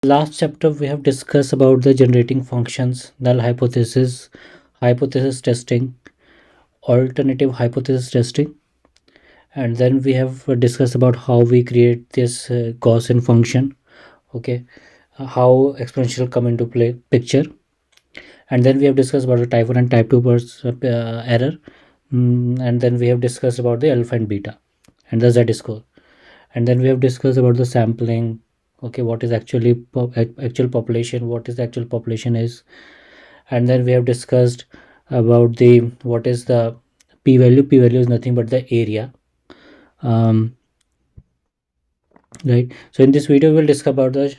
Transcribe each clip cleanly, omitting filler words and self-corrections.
Last chapter we have discussed about the generating functions, null hypothesis, hypothesis testing, alternative hypothesis testing, and then we have discussed about how we create this Gaussian function. Okay, how exponential come into play picture, and then we have discussed about the type 1 and type 2 burst error. And then we have discussed about the alpha and beta and the z score, and then we have discussed about the sampling. Okay, what is actually actual population, what is the actual population is, and then we have discussed about the what is the p value is nothing but the area. um, right, so in this video we'll discuss about the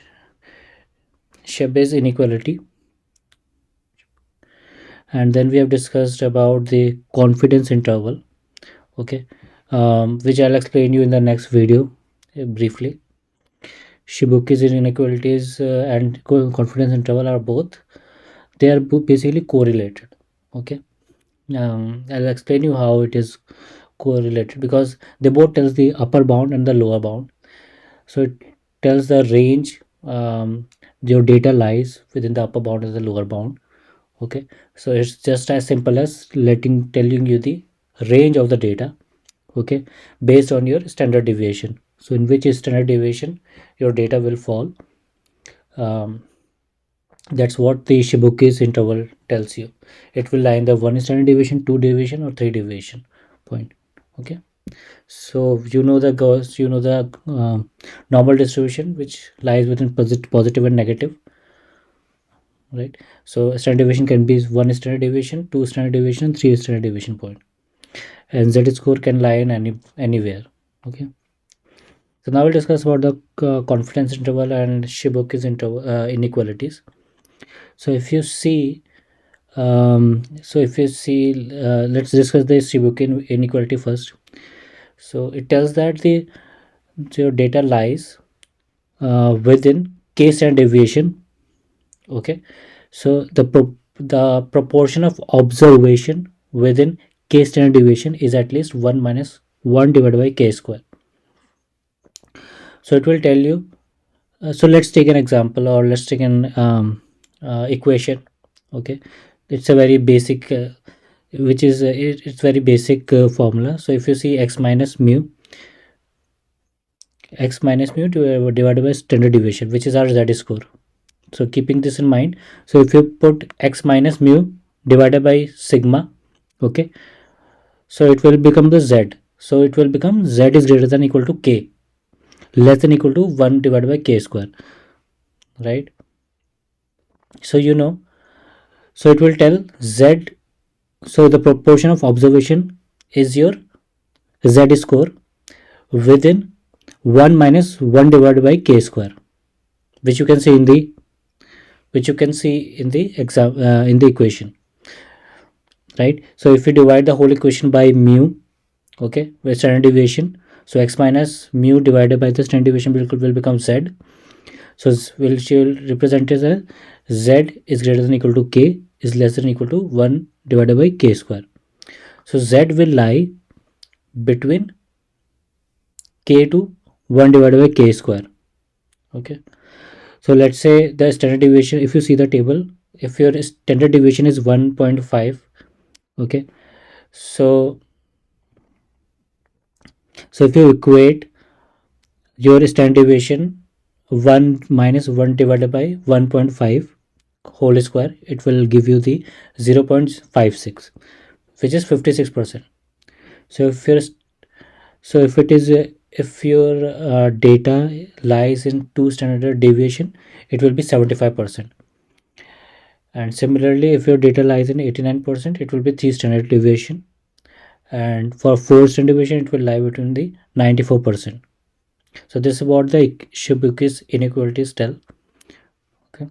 Chebyshev inequality, and then we have discussed about the confidence interval. Okay, which I'll explain you in the next video briefly. Shibuki's inequalities and confidence interval are both, they are basically correlated. Okay, I'll explain you how it is correlated, because they both tells the upper bound and the lower bound. So it tells the range, your data lies within the upper bound and the lower bound. Okay, so it's just as simple as telling you the range of the data. Okay, based on your standard deviation, so in which standard deviation your data will fall. um, that's what the Shibuki's interval tells you. It will lie in the 1 standard deviation, 2 deviation, or 3 deviation point. Okay, so you know the normal distribution which lies within positive and negative, right? So standard deviation can be 1 standard deviation, 2 standard deviation, 3 standard deviation point, and z score can lie in anywhere. Okay, so now we'll discuss about the confidence interval and Shibuki's inequalities. So if you see, let's discuss the Shibuki inequality first. So it tells that your data lies within k standard deviation. Okay, so the proportion of observation within k standard deviation is at least 1 minus 1 divided by k square. So it will tell you. So let's take an example, or let's take an equation. Okay, it's a very basic, it's very basic formula. So if you see x minus mu divided by standard deviation, which is our z score. So keeping this in mind, so if you put x minus mu divided by sigma, okay, so it will become the z. So it will become z is greater than equal to k, less than equal to 1 divided by k square, right? So so it will tell z. So the proportion of observation is your z score within 1 minus 1 divided by k square, which you can see in the equation, right? So if we divide the whole equation by mu, okay, with standard deviation, so x minus mu divided by the standard deviation will become z. So she will represent as a z is greater than equal to k is less than equal to 1 divided by k square. So z will lie between k to 1 divided by k square. Okay, so let's say the standard deviation, if you see the table, if your standard deviation is 1.5, okay, so if you equate your standard deviation 1 minus 1 divided by 1.5 whole square, it will give you the 0.56, which is 56%. So if it is if your data lies in 2 standard deviation, it will be 75%. And similarly, if your data lies in 89%, it will be 3 standard deviation, and for 4 standard deviation it will lie between the 94%. So this is what the Shibuki's inequalities tell. Okay,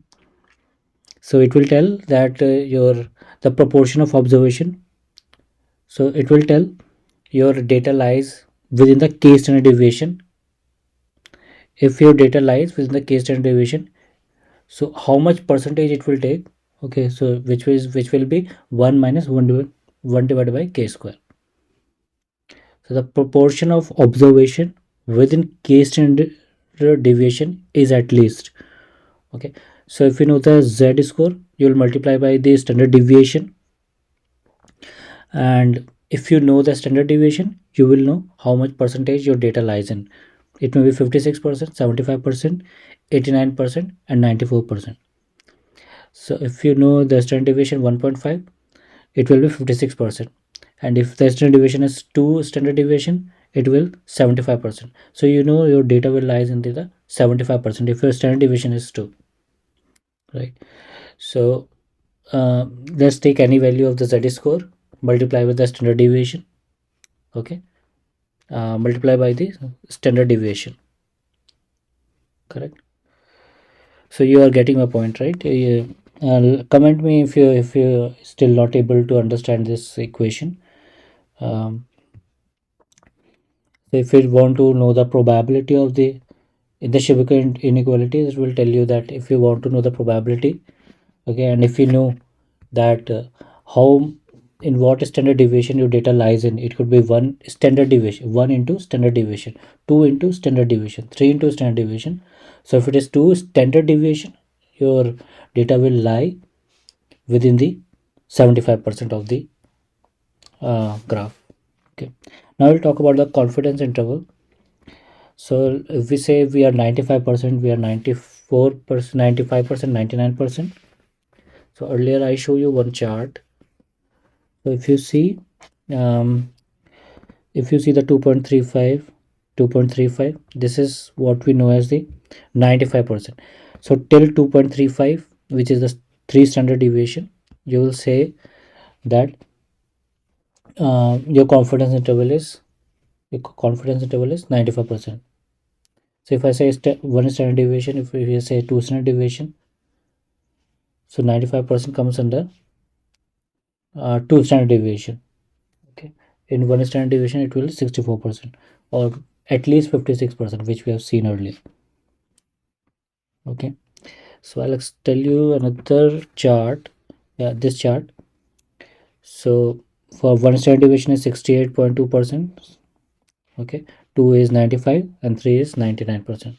so it will tell that the proportion of observation, so it will tell your data lies within the k standard deviation. If your data lies within the k standard deviation, so how much percentage it will take? Okay, so which will be 1 minus 1 divided by k square. So the proportion of observation within k standard deviation is at least Okay, so if you know the Z score, you will multiply by the standard deviation, and if you know the standard deviation, you will know how much percentage your data lies in. It may be 56%, 75%, 89%, and 94%. So if you know the standard deviation 1.5, it will be 56%, and if the standard deviation is 2 standard deviation, it will 75%. So you know your data will lies into the 75% if your standard deviation is 2, right? So let's take any value of the Z score, multiply with the standard deviation. Okay, multiply by the standard deviation, correct? So you are getting my point, right? Comment me if you still not able to understand this equation. um, so if you want to know the probability of the in the Shibaka inequality, it will tell you that if you want to know the probability, okay, and if you know that how in what standard deviation your data lies in, it could be 1 standard deviation, 1 into standard deviation, 2 into standard deviation, 3 into standard deviation. So if it is 2 standard deviation, your data will lie within the 75% of the graph. Okay, now we'll talk about the confidence interval. So if we say we are 95%, we are 94%, 95%, 99%. So earlier I show you one chart. So um, if you see the 2.35, 2.35, this is what we know as the 95%. So till 2.35, which is the 3 standard deviation, you will say that your confidence interval is 95%. So if I say 1 standard deviation, if we say 2 standard deviation, so 95% comes under 2 standard deviation. Okay, in 1 standard deviation it will be 64%, or at least 56%, which we have seen earlier. Okay, so I'll tell you another chart. Yeah, this chart. So for 1 standard deviation is 68.2%. Okay, 2 is 95, and 3 is 99%.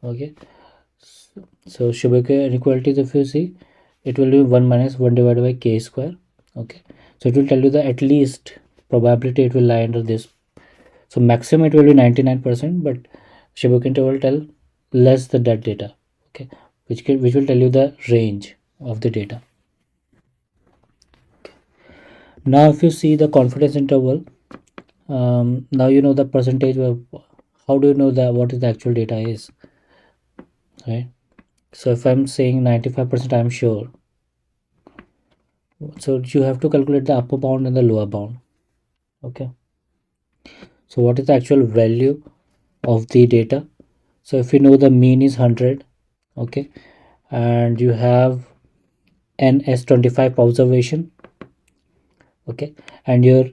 Okay, so Shibaka inequalities, if you see, it will be 1 minus 1 divided by k square. Okay, so it will tell you the at least probability it will lie under this. So maximum it will be 99%, but Shibaka interval will tell less the that data. Okay, which will tell you the range of the data. Now if you see the confidence interval, now you know the percentage of how do you know that what is the actual data is, right? So if I'm saying 95%, I'm sure. So you have to calculate the upper bound and the lower bound. Okay, so what is the actual value of the data? So if you know the mean is 100, okay, and you have n as 25 observation, okay, and your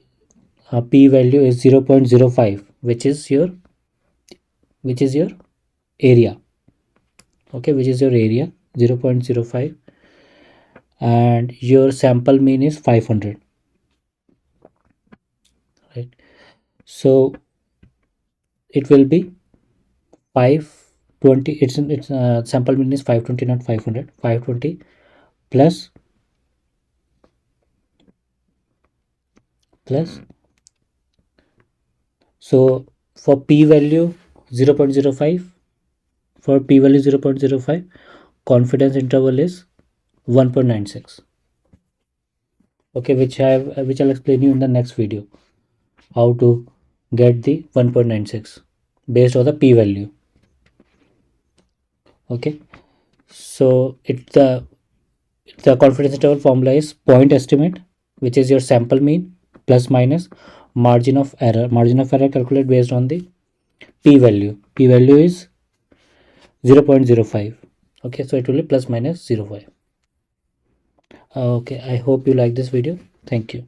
p value is 0.05, which is your area. Okay, which is your area, 0.05, and your sample mean is 500, right? So it will be 520. It's sample mean is 520, not 500. 520 plus plus. So for p value 0.05, for p value 0.05, confidence interval is 1.96. Okay, which I'll explain you in the next video, how to get the 1.96 based on the p value. Okay, so the confidence interval formula is point estimate, which is your sample mean, plus minus margin of error. Margin of error calculated based on the p value. P value is 0.05. Okay, so it will be plus minus 0.5. Okay, I hope you like this video. Thank you.